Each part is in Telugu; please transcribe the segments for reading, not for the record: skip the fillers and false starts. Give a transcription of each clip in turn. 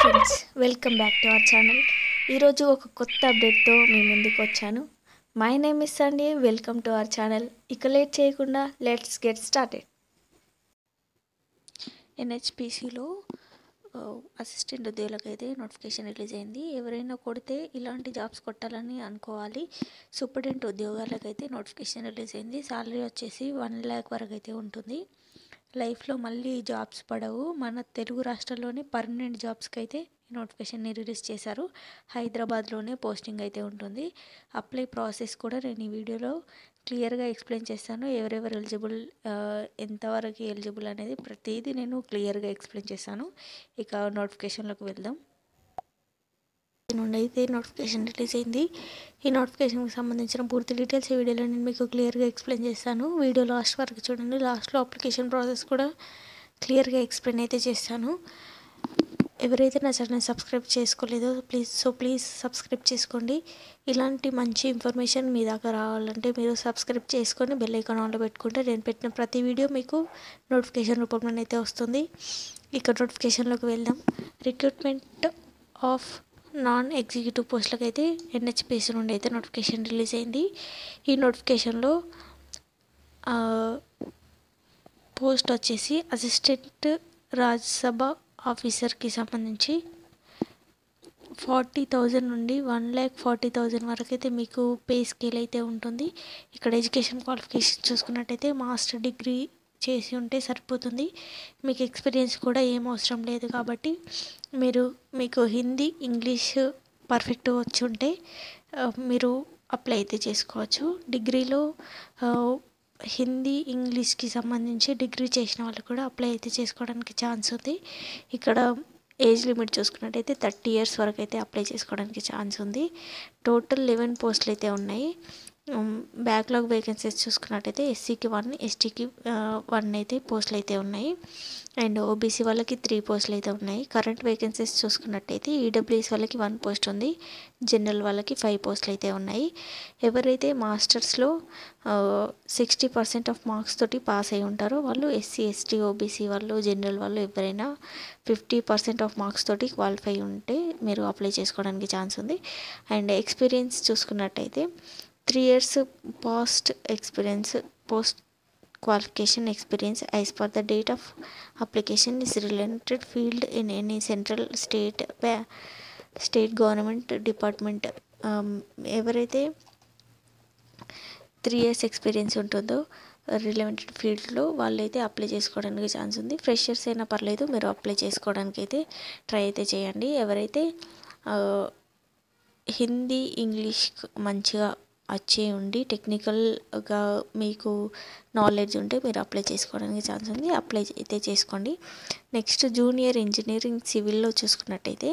Friends, welcome back to our channel. ఈరోజు ఒక కొత్త అప్డేట్తో మీ ముందుకు వచ్చాను. My name is Sunday. Welcome to our channel. ఇక లేట్ చేయకుండా లెట్స్ గెట్ స్టార్టెడ్. ఎన్హెచ్పిసిలో అసిస్టెంట్ ఉద్యోగులకు అయితే నోటిఫికేషన్ రిలీజ్ అయింది. ఎవరైనా కొడితే ఇలాంటి జాబ్స్ కొట్టాలని అనుకోవాలి. సూపరింటెండెంట్ ఉద్యోగాలకైతే నోటిఫికేషన్ రిలీజ్ అయింది. సాలరీ వచ్చేసి 1 lakh వరకు అయితే ఉంటుంది. లైఫ్లో మళ్ళీ జాబ్స్ పడవు. మన తెలుగు రాష్ట్రాల్లోనే పర్మనెంట్ జాబ్స్కి అయితే నోటిఫికేషన్ని రిలీజ్ చేశారు. హైదరాబాద్లోనే పోస్టింగ్ అయితే ఉంటుంది. అప్లై ప్రాసెస్ కూడా నేను ఈ వీడియోలో క్లియర్గా ఎక్స్ప్లెయిన్ చేస్తాను. ఎవరెవరు ఎలిజిబుల్, ఎంతవరకు ఎలిజిబుల్ అనేది ప్రతిదీ నేను క్లియర్గా ఎక్స్ప్లెయిన్ చేస్తాను. ఇక నోటిఫికేషన్లోకి వెళ్దాం. నుండి అయితే నోటిఫికేషన్ రిలీజ్ అయింది. ఈ నోటిఫికేషన్కి సంబంధించిన పూర్తి డీటెయిల్స్ ఈ వీడియోలో నేను మీకు క్లియర్గా ఎక్స్ప్లెయిన్ చేస్తాను. వీడియో లాస్ట్ వరకు చూడండి. లాస్ట్లో అప్లికేషన్ ప్రాసెస్ కూడా క్లియర్గా ఎక్స్ప్లెయిన్ అయితే చేస్తాను. ఎవరైతే నా ఛానల్ సబ్స్క్రైబ్ చేసుకోలేదో ప్లీజ్ సబ్స్క్రైబ్ చేసుకోండి. ఇలాంటి మంచి ఇన్ఫర్మేషన్ మీ దాకా రావాలంటే మీరు సబ్స్క్రైబ్ చేసుకొని బెల్ ఐకాన్ ఆన్లో పెట్టుకుంటే నేను పెట్టిన ప్రతి వీడియో మీకు నోటిఫికేషన్ రూపంలో అయితే వస్తుంది. ఇక నోటిఫికేషన్లోకి వెళ్దాం. రిక్రూట్మెంట్ ఆఫ్ నాన్ ఎగ్జిక్యూటివ్ పోస్టులకు అయితే ఎన్హెచ్పిసి నుండి అయితే నోటిఫికేషన్ రిలీజ్ అయింది. ఈ నోటిఫికేషన్లో పోస్ట్ వచ్చేసి అసిస్టెంట్ రాజ్యసభ ఆఫీసర్కి సంబంధించి 40,000 నుండి 1,40,000 వరకు అయితే మీకు పే స్కేల్ అయితే ఉంటుంది. ఇక్కడ ఎడ్యుకేషన్ క్వాలిఫికేషన్ చూసుకున్నట్టయితే మాస్టర్ డిగ్రీ చేసి ఉంటే సరిపోతుంది. మీకు ఎక్స్పీరియన్స్ కూడా ఏం అవసరం లేదు. కాబట్టి మీకు హిందీ, ఇంగ్లీష్ పర్ఫెక్ట్ వచ్చి ఉంటే మీరు అప్లై అయితే చేసుకోవచ్చు. డిగ్రీలో హిందీ, ఇంగ్లీష్కి సంబంధించి డిగ్రీ చేసిన వాళ్ళు కూడా అప్లై అయితే చేసుకోవడానికి ఛాన్స్ ఉంది. ఇక్కడ ఏజ్ లిమిట్ చూసుకున్నట్టయితే 30 years వరకు అయితే అప్లై చేసుకోవడానికి ఛాన్స్ ఉంది. టోటల్ 11 పోస్టులు అయితే ఉన్నాయి. బ్యాక్లాగ్ వేకెన్సీస్ చూసుకున్నట్టయితే ఎస్సీకి 1, ఎస్టీకి 1 అయితే పోస్టులు అయితే ఉన్నాయి. అండ్ ఓబీసీ వాళ్ళకి 3 పోస్టులు అయితే ఉన్నాయి. కరెంట్ వేకెన్సీస్ చూసుకున్నట్టయితే ఈడబ్ల్యూఎస్ వాళ్ళకి 1 పోస్ట్ ఉంది. జనరల్ వాళ్ళకి 5 పోస్టులు అయితే ఉన్నాయి. ఎవరైతే మాస్టర్స్లో 60% ఆఫ్ మార్క్స్ తోటి పాస్ అయి ఉంటారో వాళ్ళు ఎస్సీ, ఎస్టీ, ఓబీసీ వాళ్ళు, జనరల్ వాళ్ళు ఎవరైనా 50% ఆఫ్ మార్క్స్ తోటి క్వాలిఫై ఉంటే మీరు అప్లై చేసుకోవడానికి ఛాన్స్ ఉంది. అండ్ ఎక్స్పీరియన్స్ చూసుకున్నట్టయితే 3 years post qualification experience as per the date of application is related field in any central state government department. ఎవరైతే 3 years ఎక్స్పీరియన్స్ ఉంటుందో రిలవెంటెడ్ ఫీల్డ్లో వాళ్ళైతే అప్లై చేసుకోవడానికి ఛాన్స్ ఉంది. ఫ్రెషర్స్ అయినా పర్లేదు, మీరు అప్లై చేసుకోవడానికి అయితే ట్రై అయితే చేయండి. ఎవరైతే హిందీ, ఇంగ్లీష్ మంచిగా వచ్చి ఉండి టెక్నికల్గా మీకు నాలెడ్జ్ ఉంటే మీరు అప్లై చేసుకోవడానికి ఛాన్స్ ఉంది. అప్లై అయితే చేసుకోండి. నెక్స్ట్ జూనియర్ ఇంజనీరింగ్ సివిల్లో చూసుకున్నట్టయితే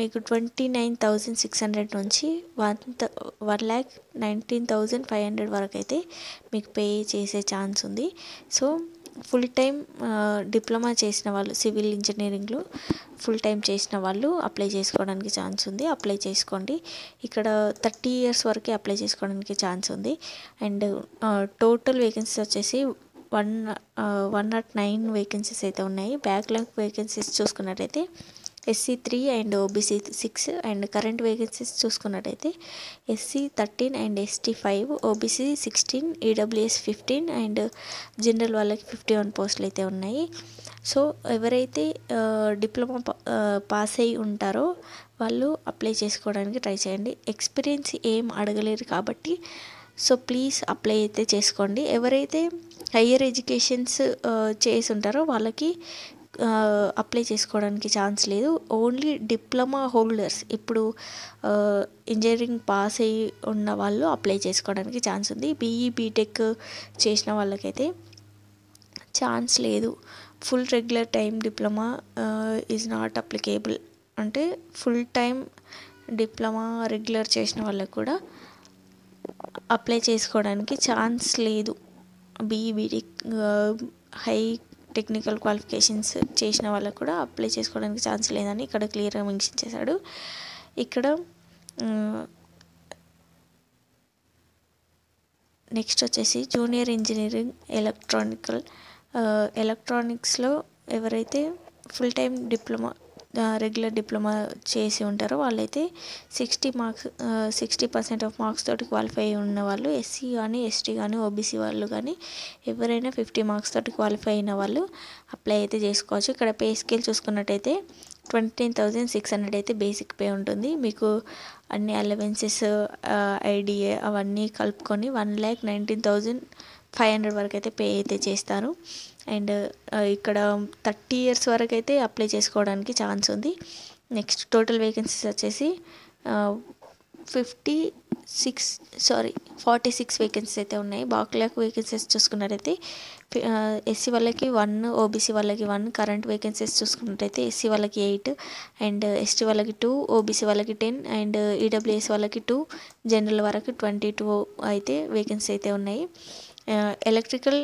మీకు 29,600 నుంచి 1,19,500 వరకు అయితే మీకు పే చేసే ఛాన్స్ ఉంది. సో ఫుల్ టైం డిప్లొమా చేసిన వాళ్ళు, సివిల్ ఇంజనీరింగ్లో ఫుల్ టైం చేసిన వాళ్ళు అప్లై చేసుకోవడానికి ఛాన్స్ ఉంది. అప్లై చేసుకోండి. ఇక్కడ 30 years వరకే అప్లై చేసుకోవడానికి ఛాన్స్ ఉంది. అండ్ టోటల్ వేకెన్సీస్ వచ్చేసి 109 వేకెన్సీస్ అయితే ఉన్నాయి. బ్యాక్లాగ్ వేకెన్సీస్ చూసుకున్నట్టయితే SC 3 and OBC 6. And current vacancies చూసుకున్నట్టయితే SC 13 and ST 5, OBC 16, EWS 15 and general వాళ్ళకి 51 పోస్టులు అయితే ఉన్నాయి. సో ఎవరైతే డిప్లొమా పాస్ అయి ఉంటారో వాళ్ళు అప్లై చేసుకోవడానికి ట్రై చేయండి. ఎక్స్పీరియన్స్ ఏం అడగలేరు కాబట్టి సో ప్లీజ్ అప్లై అయితే చేసుకోండి. ఎవరైతే హయ్యర్ ఎడ్యుకేషన్స్ చేసి ఉంటారో వాళ్ళకి అప్లై చేసుకోవడానికి ఛాన్స్ లేదు. ఓన్లీ డిప్లొమా హోల్డర్స్, ఇప్పుడు ఇంజనీరింగ్ పాస్ అయ్యి ఉన్న వాళ్ళు అప్లై చేసుకోవడానికి ఛాన్స్ ఉంది. బీఈ, బీటెక్ చేసిన వాళ్ళకైతే ఛాన్స్ లేదు. Full regular time diploma is not applicable. అంటే ఫుల్ టైం డిప్లొమా రెగ్యులర్ చేసిన వాళ్ళకు కూడా అప్లై చేసుకోవడానికి ఛాన్స్ లేదు. BE, BTech, high technical qualifications చేసిన వాళ్ళకు కూడా అప్లై చేసుకోవడానికి ఛాన్స్ లేదని ఇక్కడ క్లియర్గా మెన్షన్ చేశాడు. ఇక్కడ నెక్స్ట్ వచ్చేసి జూనియర్ ఇంజనీరింగ్ ఎలక్ట్రానిక్స్లో ఎవరైతే full time diploma regular diploma చేసి ఉంటారో వాళ్ళైతే 60% ఆఫ్ మార్క్స్ తోటి క్వాలిఫై ఉన్న వాళ్ళు, ఎస్సీ కానీ ఎస్టీ కానీ ఓబీసీ వాళ్ళు కానీ ఎవరైనా 50 మార్క్స్ తోటి క్వాలిఫై అయిన వాళ్ళు అప్లై అయితే చేసుకోవచ్చు. ఇక్కడ పే స్కేల్ చూసుకున్నట్టయితే 29,600 అయితే బేసిక్ పే ఉంటుంది. మీకు అన్ని అలవెన్సెస్, ఐడిఏ అవన్నీ కలుపుకొని 1,19,500 వరకు అయితే పే అయితే చేస్తారు. అండ్ ఇక్కడ 30 ఇయర్స్ వరకు అయితే అప్లై చేసుకోవడానికి ఛాన్స్ ఉంది. నెక్స్ట్ టోటల్ వేకెన్సీస్ వచ్చేసి 46 వేకెన్సీస్ అయితే ఉన్నాయి. బ్యాక్లాగ్ వేకెన్సీస్ చూసుకున్నట్టయితే ఎస్సీ వాళ్ళకి 1, ఓబీసీ వాళ్ళకి 1, కరెంట్ వేకెన్సీస్ చూసుకున్నట్టయితే ఎస్సీ వాళ్ళకి 8 అండ్ ఎస్టీ వాళ్ళకి 2, ఓబీసీ వాళ్ళకి 10 అండ్ ఈడబ్ల్యూఎస్ వాళ్ళకి 2, జనరల్ వరకు 22 అయితే వేకెన్సీ అయితే ఉన్నాయి. Electrical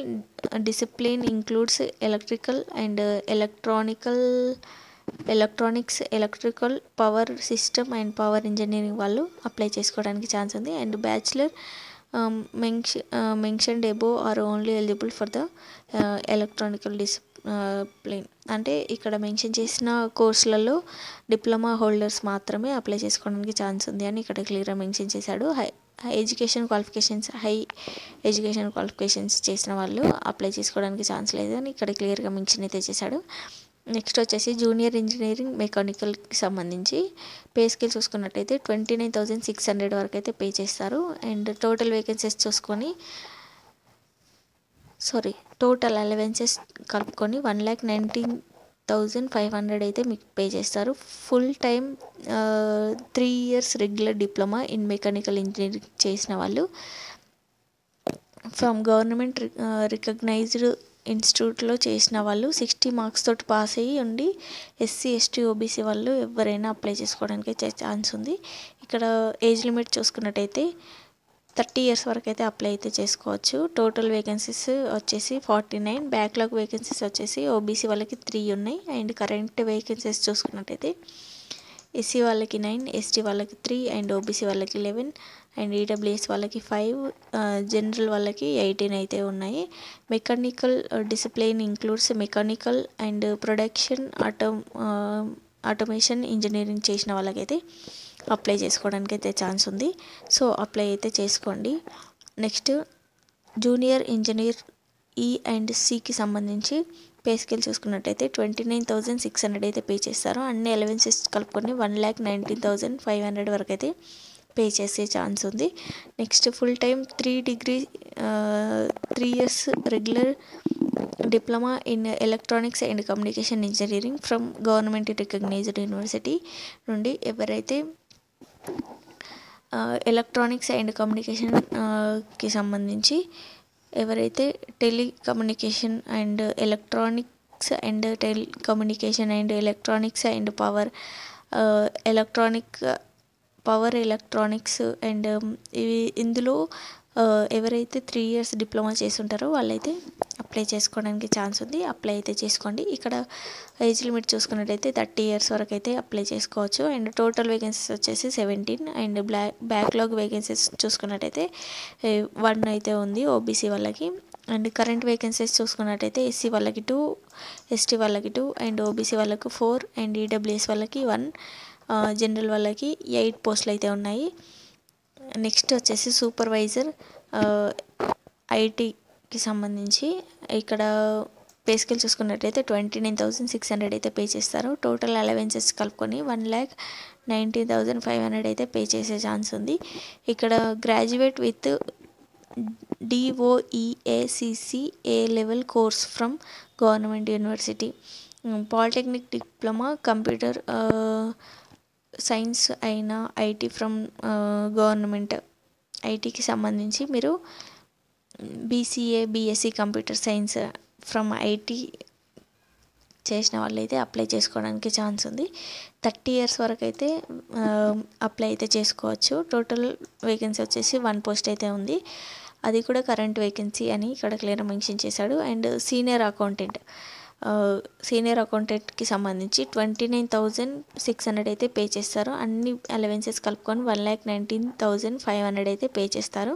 discipline includes electrical and electronics, electrical, power system and power engineering వాళ్ళు అప్లై చేసుకోవడానికి ఛాన్స్ ఉంది. And bachelor mentioned above are only eligible for the electrical discipline. అంటే ఇక్కడ మెన్షన్ చేసిన కోర్సులలో డిప్లొమా హోల్డర్స్ మాత్రమే అప్లై చేసుకోవడానికి ఛాన్స్ ఉంది అని ఇక్కడ క్లియర్గా మెన్షన్ చేశాడు. హై ఎడ్యుకేషన్ క్వాలిఫికేషన్స్ చేసిన వాళ్ళు అప్లై చేసుకోవడానికి ఛాన్స్ లేదు అని ఇక్కడ క్లియర్గా మెన్షన్ అయితే చేశాడు. నెక్స్ట్ వచ్చేసి జూనియర్ ఇంజనీరింగ్ మెకానికల్కి సంబంధించి పే స్కేల్ చూసుకున్నట్టయితే 29,600 వరకు అయితే పే చేస్తారు. అండ్ టోటల్ వేకెన్సీస్ చూసుకొని టోటల్ అలవెన్సెస్ కలుపుకొని 1,19,500 అయితే మీకు పే చేస్తారు. Full time 3 years regular diploma in mechanical engineering చేసిన వాళ్ళు ఫ్రమ్ గవర్నమెంట్ రికగ్నైజ్డ్ ఇన్స్టిట్యూట్లో చేసిన వాళ్ళు 60 మార్క్స్ తోటి పాస్ అయ్యి ఉండి ఎస్సీ, ఎస్టీ, ఓబీసీ వాళ్ళు ఎవరైనా అప్లై చేసుకోవడానికి ఛాన్స్ ఉంది. ఇక్కడ ఏజ్ లిమిట్ చూసుకున్నట్టయితే 30 ఇయర్స్ వరకు అయితే అప్లై అయితే చేసుకోవచ్చు. టోటల్ వేకెన్సీస్ వచ్చేసి 49, బ్యాక్లాగ్ వేకెన్సీస్ వచ్చేసి ఓబీసీ వాళ్ళకి 3 ఉన్నాయి. అండ్ కరెంట్ వేకెన్సీస్ చూసుకున్నట్టయితే ఎస్సీ వాళ్ళకి 9, ఎస్టీ వాళ్ళకి 3 అండ్ ఓబీసీ వాళ్ళకి 11 అండ్ ఈడబ్ల్యూఎస్ వాళ్ళకి 5, జనరల్ వాళ్ళకి 18 అయితే ఉన్నాయి. Mechanical discipline includes mechanical and production automation engineering చేసిన వాళ్ళకైతే అప్లై చేసుకోవడానికి అయితే ఛాన్స్ ఉంది. సో అప్లై అయితే చేసుకోండి. నెక్స్ట్ జూనియర్ ఇంజనీర్ ఈ అండ్ సికి సంబంధించి పే స్కేల్ చూసుకున్నట్టయితే 29,600 అయితే పే చేస్తారు. అన్ని అలవెన్సెస్ కలుపుకొని 1,19,500 వరకు అయితే పే చేసే ఛాన్స్ ఉంది. Next full time 3 years regular diploma in electronics and communication engineering from government recognized university నుండి ఎవరైతే ఎలక్ట్రానిక్స్ అండ్ కమ్యూనికేషన్కి సంబంధించి ఎవరైతే telecommunication and electronics and telecommunication and electronics and power electronics and ఇందులో ఎవరైతే 3 ఇయర్స్ డిప్లొమా చేసి ఉంటారో వాళ్ళైతే అప్లై చేసుకోవడానికి ఛాన్స్ ఉంది. అప్లై అయితే చేసుకోండి. ఇక్కడ ఏజ్ లిమిట్ చూసుకున్నట్టయితే 30 ఇయర్స్ వరకు అయితే అప్లై చేసుకోవచ్చు. అండ్ టోటల్ వేకెన్సీస్ వచ్చేసి 17 అండ్ బ్యాక్లాగ్ వేకెన్సీస్ చూసుకున్నట్టయితే 1 అయితే ఉంది ఓబీసీ వాళ్ళకి. అండ్ కరెంట్ వేకెన్సీస్ చూసుకున్నట్టయితే ఎస్సీ వాళ్ళకి 2, ఎస్టీ వాళ్ళకి 2 అండ్ ఓబీసీ వాళ్ళకి 4 అండ్ ఈడబ్ల్యూఎస్ వాళ్ళకి 1, జనరల్ వాళ్ళకి 8 పోస్టులు అయితే ఉన్నాయి. నెక్స్ట్ వచ్చేసి సూపర్వైజర్ ఐటీకి సంబంధించి ఇక్కడ పే స్కేల్ చూసుకున్నట్టయితే 29,600 అయితే పే చేస్తారు. టోటల్ అలవెన్సెస్ కలుపుకొని 1,19,500 అయితే పే చేసే ఛాన్స్ ఉంది. ఇక్కడ graduate with DOEACC A level course from government university, polytechnic diploma computer science అయినా ఐటీ ఫ్రమ్ గవర్నమెంట్ ఐటీకి సంబంధించి మీరు BCA BSc computer science from IT చేసిన వాళ్ళైతే అప్లై చేసుకోవడానికి ఛాన్స్ ఉంది. 30 ఇయర్స్ వరకు అయితే అప్లై అయితే చేసుకోవచ్చు. టోటల్ వేకెన్సీ వచ్చేసి 1 పోస్ట్ అయితే ఉంది. అది కూడా కరెంట్ వేకెన్సీ అని ఇక్కడ క్లియర్ మెన్షన్ చేశాడు. అండ్ సీనియర్ అకౌంటెంట్కి సంబంధించి 29,600 అయితే పే చేస్తారు. అన్ని అలవెన్సెస్ కలుపుకొని 1,19,500 అయితే పే చేస్తారు.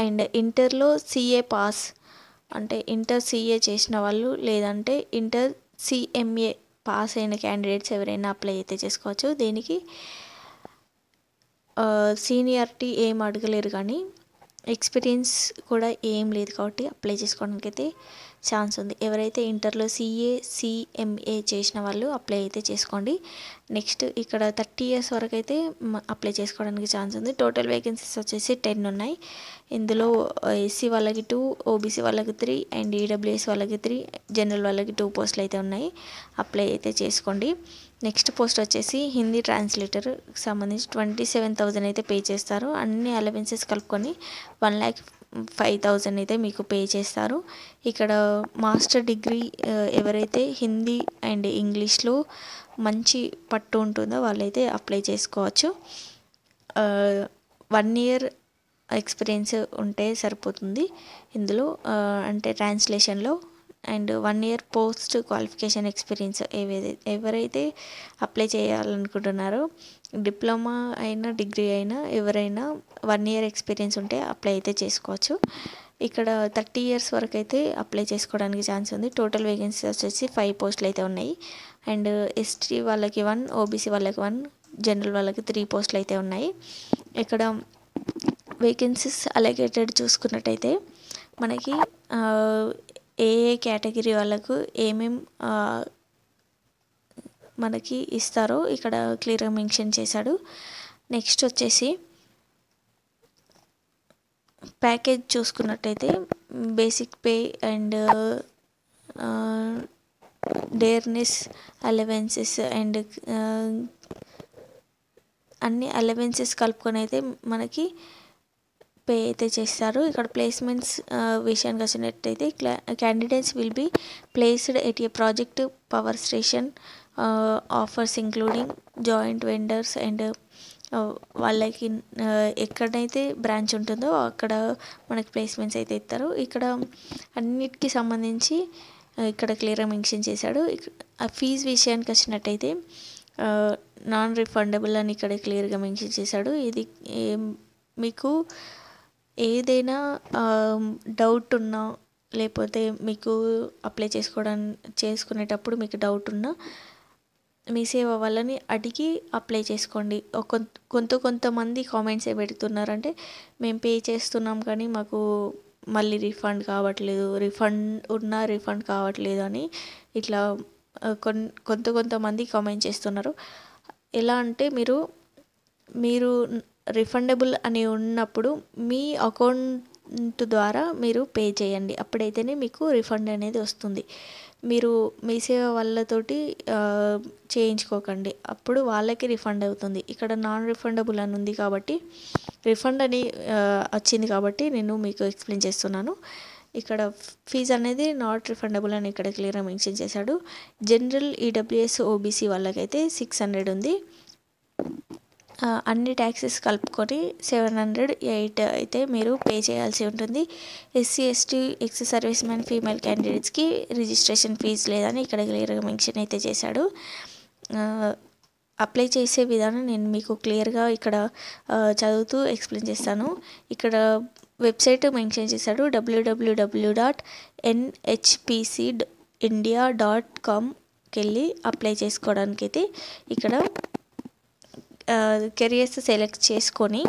అండ్ ఇంటర్లో CA పాస్ అంటే ఇంటర్ CA చేసిన వాళ్ళు లేదంటే ఇంటర్ CMA పాస్ అయిన క్యాండిడేట్స్ ఎవరైనా అప్లై అయితే చేసుకోవచ్చు. దీనికి సీనియారిటీ ఏం అడగలేరు, కానీ ఎక్స్పీరియన్స్ కూడా ఏం లేదు కాబట్టి అప్లై చేసుకోవడానికి అయితే ఛాన్స్ ఉంది. ఎవరైతే ఇంటర్లో CA CMA చేసిన వాళ్ళు అప్లై అయితే చేసుకోండి. నెక్స్ట్ ఇక్కడ 30 years వరకు అయితే అప్లై చేసుకోవడానికి ఛాన్స్ ఉంది. టోటల్ వేకెన్సీస్ వచ్చేసి 10 ఉన్నాయి. ఇందులో SC వాళ్ళకి 2, OBC వాళ్ళకి 3 అండ్ EWS వాళ్ళకి 3, జనరల్ వాళ్ళకి 2 పోస్టులు అయితే ఉన్నాయి. అప్లై అయితే చేసుకోండి. నెక్స్ట్ పోస్ట్ వచ్చేసి హిందీ ట్రాన్స్లేటర్ సంబంధించి 27,000 అయితే పే చేస్తారు. అన్ని అలవెన్సెస్ కలుపుకొని 1,05,000 అయితే మీకు పే చేస్తారు. ఇక్కడ మాస్టర్ డిగ్రీ ఎవరైతే హిందీ అండ్ ఇంగ్లీష్లో మంచి పట్టు ఉంటుందో వాళ్ళైతే అప్లై చేసుకోవచ్చు. 1 year ఎక్స్పీరియన్స్ ఉంటే సరిపోతుంది ఇందులో, అంటే ట్రాన్స్లేషన్లో. And 1 year post qualification experience ఎవరైతే అప్లై చేయాలనుకుంటున్నారో, డిప్లొమా అయినా డిగ్రీ అయినా ఎవరైనా 1 year ఎక్స్పీరియన్స్ ఉంటే అప్లై అయితే చేసుకోవచ్చు. ఇక్కడ 30 years వరకు అయితే అప్లై చేసుకోవడానికి ఛాన్స్ ఉంది. టోటల్ వేకెన్సీస్ వచ్చేసి 5 పోస్టులు అయితే ఉన్నాయి. అండ్ ST వాళ్ళకి 1, OBC వాళ్ళకి 1, జనరల్ వాళ్ళకి 3 పోస్టులు అయితే ఉన్నాయి. ఇక్కడ వేకెన్సీస్ అలొకేటెడ్ చూసుకున్నట్టయితే మనకి ఏ కేటగిరీ వాళ్ళకు మనకి ఇస్తారో ఇక్కడ క్లియర్గా మెన్షన్ చేశాడు. నెక్స్ట్ వచ్చేసి ప్యాకేజ్ చూసుకున్నట్టయితే basic pay and డేర్నెస్ allowances and అన్ని అలవెన్సెస్ కలుపుకొని అయితే మనకి పే అయితే చేస్తారు. ఇక్కడ ప్లేస్మెంట్స్ విషయానికి వచ్చినట్టయితే candidates will be placed at a project power station offers including joint vendors and వాళ్ళకి ఎక్కడైతే బ్రాంచ్ ఉంటుందో అక్కడ మనకి ప్లేస్మెంట్స్ అయితే ఇస్తారు. ఇక్కడ అన్నిటికీ సంబంధించి ఇక్కడ క్లియర్గా మెన్షన్ చేశాడు. ఆ ఫీజు విషయానికి వచ్చినట్టయితే నాన్ రిఫండబుల్ అని ఇక్కడ క్లియర్గా మెన్షన్ చేశాడు. ఇది మీకు ఏదైనా డౌట్ ఉన్నా, లేకపోతే మీకు అప్లై చేసుకునేటప్పుడు మీకు డౌట్ ఉన్నా మీ సేవ వాళ్ళని అడిగి అప్లై చేసుకోండి. కొంతమంది కామెంట్స్ ఏ పెడుతున్నారంటే మేము పే చేస్తున్నాం కానీ మాకు మళ్ళీ రిఫండ్ కావట్లేదు, రిఫండ్ కావట్లేదు అని ఇట్లా కొంతమంది కామెంట్ చేస్తున్నారు. ఎలా అంటే మీరు రిఫండబుల్ అని ఉన్నప్పుడు మీ అకౌంట్ ద్వారా మీరు పే చేయండి, అప్పుడైతేనే మీకు రిఫండ్ అనేది వస్తుంది. మీరు మీ సేవ వాళ్ళతోటి చేయించుకోకండి, అప్పుడు వాళ్ళకి రిఫండ్ అవుతుంది. ఇక్కడ నాన్ రిఫండబుల్ అని ఉంది కాబట్టి, రిఫండ్ అని వచ్చింది కాబట్టి నేను మీకు ఎక్స్ప్లెయిన్ చేస్తున్నాను. ఇక్కడ ఫీజు అనేది నాట్ రిఫండబుల్ అని ఇక్కడ క్లియర్గా మెన్షన్ చేశాడు. జనరల్ EWS OBC వాళ్ళకైతే 600 ఉంది. అన్ని ట్యాక్సెస్ కలుపుకొని 708 అయితే మీరు పే చేయాల్సి ఉంటుంది. SC ST ex service man female క్యాండిడేట్స్కి రిజిస్ట్రేషన్ ఫీజు లేదని ఇక్కడ క్లియర్గా మెన్షన్ అయితే చేశాడు. అప్లై చేసే విధానం నేను మీకు క్లియర్గా ఇక్కడ చదువుతూ ఎక్స్ప్లెయిన్ చేస్తాను. ఇక్కడ వెబ్సైట్ మెన్షన్ చేశాడు, www.nhpcindia.com వెళ్ళి అప్లై చేసుకోవడానికి అయితే ఇక్కడ కెరియర్స్ సెలెక్ట్ చేసుకొని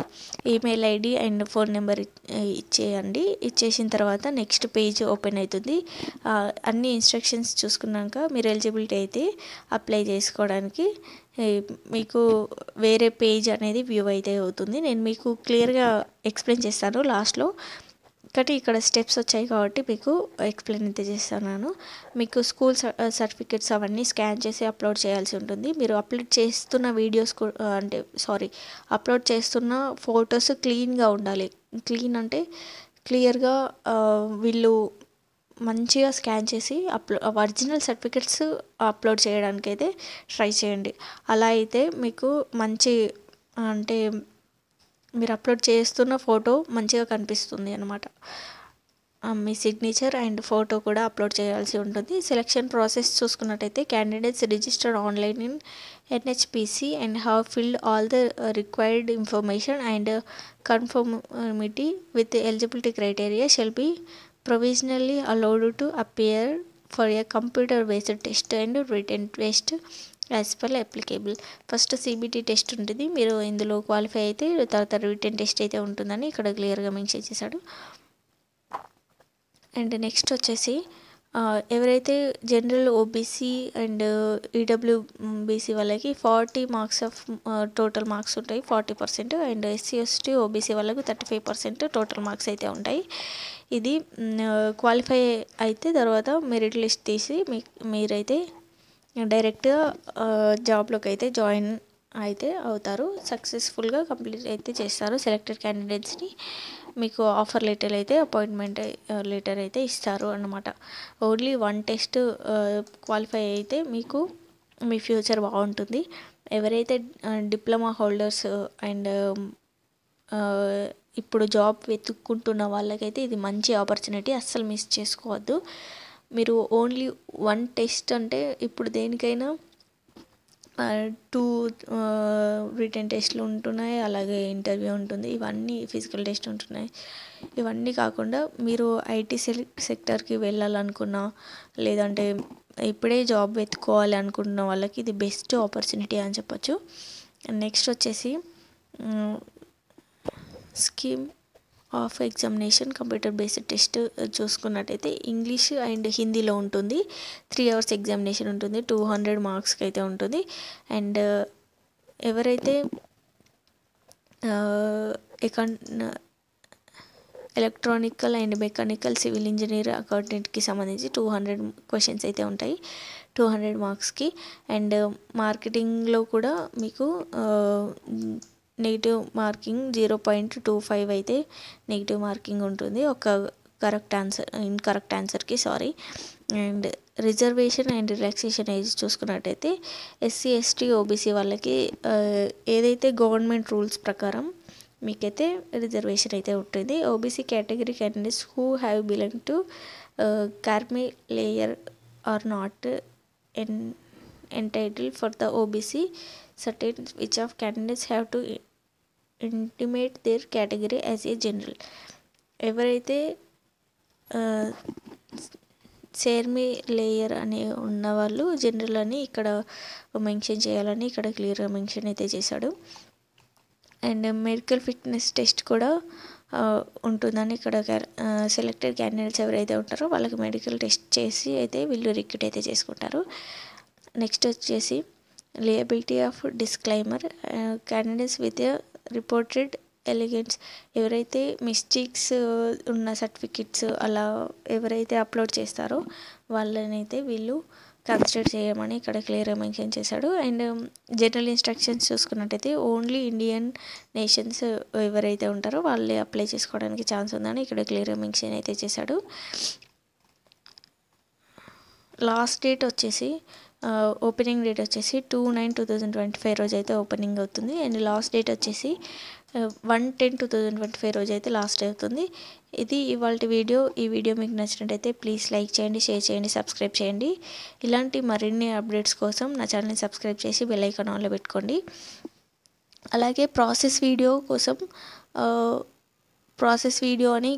email ID and phone number ఇచ్చేయండి. ఇచ్చేసిన తర్వాత నెక్స్ట్ పేజ్ ఓపెన్ అవుతుంది. అన్ని ఇన్స్ట్రక్షన్స్ చూసుకున్నాక మీరు ఎలిజిబిలిటీ అయితే అప్లై చేసుకోవడానికి మీకు వేరే పేజ్ అనేది వ్యూ అయితే అవుతుంది. నేను మీకు క్లియర్గా ఎక్స్ప్లెయిన్ చేస్తాను లాస్ట్లో, కాబట్టి ఇక్కడ స్టెప్స్ వచ్చాయి కాబట్టి మీకు ఎక్స్ప్లెయిన్ అయితే చేస్తున్నాను. మీకు స్కూల్ సర్టిఫికెట్స్ అవన్నీ స్కాన్ చేసి అప్లోడ్ చేయాల్సి ఉంటుంది. మీరు అప్లోడ్ చేస్తున్న వీడియోస్ అప్లోడ్ చేస్తున్న ఫొటోస్ క్లీన్గా ఉండాలి. క్లీన్ అంటే క్లియర్గా వీళ్ళు మంచిగా స్కాన్ చేసి ఒరిజినల్ సర్టిఫికెట్స్ అప్లోడ్ చేయడానికి అయితే ట్రై చేయండి. అలా అయితే మీకు మంచి అంటే మీరు అప్లోడ్ చేస్తున్న ఫోటో మంచిగా కనిపిస్తుంది అన్నమాట. మీ సిగ్నేచర్ అండ్ ఫోటో కూడా అప్లోడ్ చేయాల్సి ఉంటుంది. సెలక్షన్ ప్రాసెస్ చూసుకున్నట్టయితే candidates registered online in NHPC and have filled all the required information and conformity with eligibility criteria shall be provisionally allowed to appear for a computer based test and written test as per applicable. First CBT test ఉంటుంది, మీరు ఇందులో క్వాలిఫై అయితే తర్వాత రిటన్ టెస్ట్ అయితే ఉంటుందని ఇక్కడ క్లియర్గా మెన్షన్ చేశాడు. అండ్ నెక్స్ట్ వచ్చేసి ఎవరైతే జనరల్ ఓబీసీ అండ్ ఈడబ్ల్యూబీసీ వాళ్ళకి 40 మార్క్స్ ఆఫ్ టోటల్ మార్క్స్ ఉంటాయి, 40%. అండ్ ఎస్సీ ఎస్టీ ఓబీసీ వాళ్ళకి 35% టోటల్ మార్క్స్ అయితే ఉంటాయి. ఇది క్వాలిఫై అయితే తర్వాత మెరిట్ లిస్ట్ తీసి మీరైతే డైరెక్ట్గా జాబ్లోకి అయితే జాయిన్ అయితే అవుతారు. సక్సెస్ఫుల్గా కంప్లీట్ అయితే చేస్తారు. సెలెక్టెడ్ క్యాండిడేట్స్ని మీకు ఆఫర్ లెటర్ అయితే అపాయింట్మెంట్ లెటర్ అయితే ఇస్తారు అన్నమాట. ఓన్లీ 1 టెస్ట్ క్వాలిఫై అయితే మీకు మీ ఫ్యూచర్ బాగుంటుంది. ఎవరైతే డిప్లొమా హోల్డర్స్ అండ్ ఇప్పుడు జాబ్ వెతుక్కుంటున్న వాళ్ళకైతే ఇది మంచి ఆపర్చునిటీ, అస్సలు మిస్ చేసుకోవద్దు. మీరు ఓన్లీ 1 టెస్ట్ అంటే ఇప్పుడు దేనికైనా 2 రిటన్ టెస్ట్లు ఉంటున్నాయి, అలాగే ఇంటర్వ్యూ ఉంటుంది, ఇవన్నీ ఫిజికల్ టెస్ట్ ఉంటున్నాయి. ఇవన్నీ కాకుండా మీరు ఐటీ సెక్టర్కి వెళ్ళాలనుకున్నా లేదంటే ఇప్పుడే జాబ్ వెతుక్కోవాలి అనుకుంటున్న వాళ్ళకి ఇది బెస్ట్ ఆపర్చునిటీ అని చెప్పొచ్చు. నెక్స్ట్ వచ్చేసి scheme of examination computer based test చూసుకున్నట్టయితే ఇంగ్లీష్ అండ్ హిందీలో ఉంటుంది. 3 hours ఎగ్జామినేషన్ ఉంటుంది, 200 మార్క్స్కి అయితే ఉంటుంది. అండ్ ఎవరైతే electrical and mechanical civil engineer అకౌంటెంట్కి సంబంధించి 200 క్వశ్చన్స్ అయితే ఉంటాయి, 200 మార్క్స్కి. అండ్ మార్కెటింగ్లో కూడా మీకు నెగిటివ్ మార్కింగ్ 0.25 అయితే నెగిటివ్ మార్కింగ్ ఉంటుంది ఒక ఇన్కరెక్ట్ ఆన్సర్కి. And reservation and relaxation age చూసుకున్నట్టయితే ఎస్సీ ఎస్టీ ఓబీసీ వాళ్ళకి ఏదైతే గవర్నమెంట్ రూల్స్ ప్రకారం మీకైతే రిజర్వేషన్ అయితే ఉంటుంది. OBC category candidates who have belong to creamy layer are not entitled for the OBC certain which of candidates have to intimate their category as a general. ఎవరైతే సేర్మీ లేయర్ అని ఉన్నవాళ్ళు జనరల్ అని ఇక్కడ మెన్షన్ చేయాలని ఇక్కడ క్లియర్గా మెన్షన్ అయితే చేశాడు. అండ్ మెడికల్ ఫిట్నెస్ టెస్ట్ కూడా ఉంటుందని ఇక్కడ సెలెక్టెడ్ క్యాండిడేట్స్ ఎవరైతే ఉంటారో వాళ్ళకి మెడికల్ టెస్ట్ చేసి అయితే వీళ్ళు రిక్రూట్ అయితే చేసుకుంటారు. నెక్స్ట్ వచ్చేసి liability of disclaimer candidates with reported elegance. ఎవరైతే మిస్టేక్స్ ఉన్న సర్టిఫికెట్స్ అలా ఎవరైతే అప్లోడ్ చేస్తారో వాళ్ళనైతే వీళ్ళు కన్సిడర్ చేయమని ఇక్కడ క్లియర్గా మెన్షన్ చేశాడు. అండ్ జనరల్ ఇన్స్ట్రక్షన్స్ చూసుకున్నట్టయితే ఓన్లీ ఇండియన్ నేషన్స్ ఎవరైతే ఉంటారో వాళ్ళే అప్లై చేసుకోవడానికి ఛాన్స్ ఉందని ఇక్కడ క్లియర్గా మెన్షన్ అయితే చేశాడు. లాస్ట్ డేట్ వచ్చేసి ఓపెనింగ్ డేట్ వచ్చేసి 2/9/2025 రోజు అయితే ఓపెనింగ్ అవుతుంది. అండ్ లాస్ట్ డేట్ వచ్చేసి 1/10/2025 రోజు అయితే లాస్ట్ అవుతుంది. ఇది ఇవాళ వీడియో. ఈ వీడియో మీకు నచ్చినట్టయితే ప్లీజ్ లైక్ చేయండి, షేర్ చేయండి, సబ్స్క్రైబ్ చేయండి. ఇలాంటి మరిన్ని అప్డేట్స్ కోసం నా ఛానల్ని సబ్స్క్రైబ్ చేసి బెల్ ఐకాన్ ఆన్లో పెట్టుకోండి. అలాగే ప్రాసెస్ వీడియో కోసం ప్రాసెస్ వీడియో అని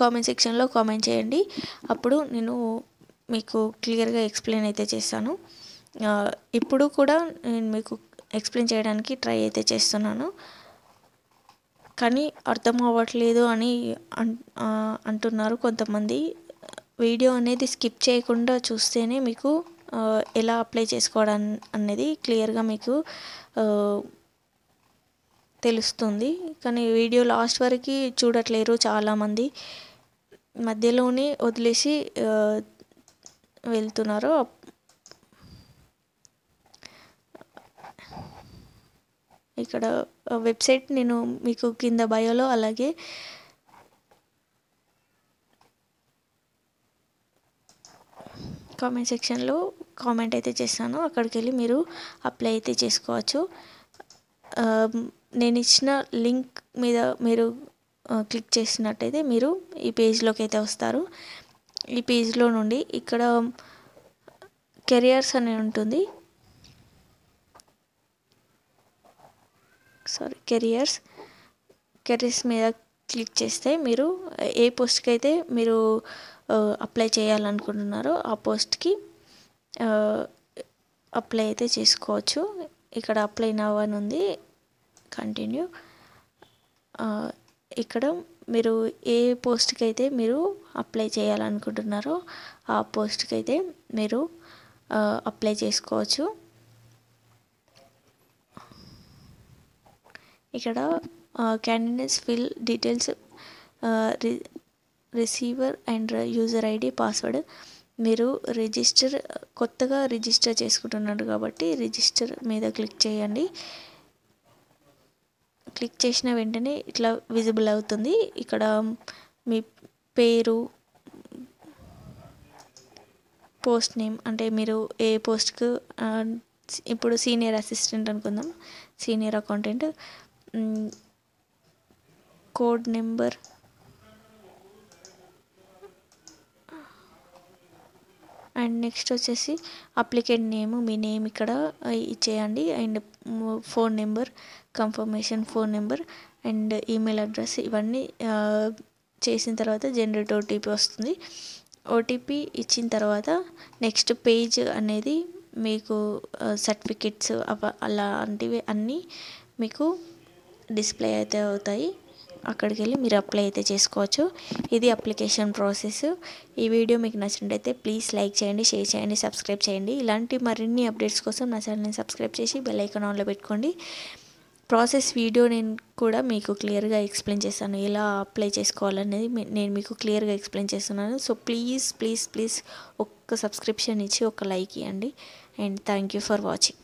కామెంట్ సెక్షన్లో కామెంట్ చేయండి, అప్పుడు నేను మీకు క్లియర్గా ఎక్స్ప్లెయిన్ అయితే చేస్తాను. ఇప్పుడు కూడా నేను మీకు ఎక్స్ప్లెయిన్ చేయడానికి ట్రై అయితే చేస్తున్నాను, కానీ అర్థం అవ్వట్లేదు అని అంటున్నారు కొంతమంది. వీడియో అనేది స్కిప్ చేయకుండా చూస్తేనే మీకు ఎలా అప్లై చేసుకోవడం అనేది క్లియర్గా మీకు తెలుస్తుంది. కానీ వీడియో లాస్ట్ వరకు చూడట్లేరు చాలామంది, మధ్యలోనే వదిలేసి వెళ్తున్నారు. ఇక్కడ వెబ్సైట్ నేను మీకు కింద బయోలో అలాగే కామెంట్ సెక్షన్లో కామెంట్ అయితే చేస్తాను, అక్కడికి వెళ్ళి మీరు అప్లై అయితే చేసుకోవచ్చు. నేను ఇచ్చిన లింక్ మీద మీరు క్లిక్ చేసినట్టయితే మీరు ఈ పేజ్లోకి అయితే వస్తారు. ఈ పేజ్లో నుండి ఇక్కడ కెరియర్స్ అని ఉంటుంది, కెరీర్స్ మీద క్లిక్ చేస్తే మీరు ఏ పోస్ట్కి అయితే మీరు అప్లై చేయాలనుకుంటున్నారో ఆ పోస్ట్కి అప్లై అయితే చేసుకోవచ్చు. ఇక్కడ అప్లై నవ్ అని ఉంది, కంటిన్యూ. ఇక్కడ మీరు ఏ పోస్ట్కి అయితే మీరు అప్లై చేయాలనుకుంటున్నారో ఆ పోస్ట్కి అయితే మీరు అప్లై చేసుకోవచ్చు. ఇక్కడ candidates fill details, receiver and user ID, password. మీరు కొత్తగా రిజిస్టర్ చేసుకుంటున్నారు కాబట్టి రిజిస్టర్ మీద క్లిక్ చేయండి. క్లిక్ చేసిన వెంటనే ఇట్లా విజిబుల్ అవుతుంది. ఇక్కడ మీ పేరు, పోస్ట్ నేమ్, అంటే మీరు ఏ పోస్ట్కు, ఇప్పుడు సీనియర్ అసిస్టెంట్ అనుకుందాం, senior accountant, code number, and next వచ్చేసి అప్లికెంట్ నేమ్, మీ నేమ్ ఇక్కడ ఇచ్చేయండి. And phone number, confirmation phone number and email address. ఇవన్నీ చేసిన తర్వాత జనరేట్ ఓటీపీ వస్తుంది. ఓటీపీ ఇచ్చిన తర్వాత నెక్స్ట్ పేజ్ అనేది మీకు సర్టిఫికెట్స్ అలాంటివి అన్నీ మీకు డిస్ప్లే అయితే అవుతాయి. అక్కడికి వెళ్ళి మీరు అప్లై అయితే చేసుకోవచ్చు. ఇది అప్లికేషన్ ప్రాసెస్. ఈ వీడియో మీకు నచ్చినట్టయితే ప్లీజ్ లైక్ చేయండి, షేర్ చేయండి, సబ్స్క్రైబ్ చేయండి. ఇలాంటి మరిన్ని అప్డేట్స్ కోసం నా ఛానల్ని సబ్స్క్రైబ్ చేసి బెల్ ఐకాన్ ఆన్లో పెట్టుకోండి. ప్రాసెస్ వీడియో నేను కూడా మీకు క్లియర్గా ఎక్స్ప్లెయిన్ చేస్తాను, ఎలా అప్లై చేసుకోవాలనేది నేను మీకు క్లియర్గా ఎక్స్ప్లెయిన్ చేస్తున్నాను. సో ప్లీజ్ ఒక్క సబ్స్క్రిప్షన్ ఇచ్చి ఒక లైక్ ఇవ్వండి. And thank you for watching.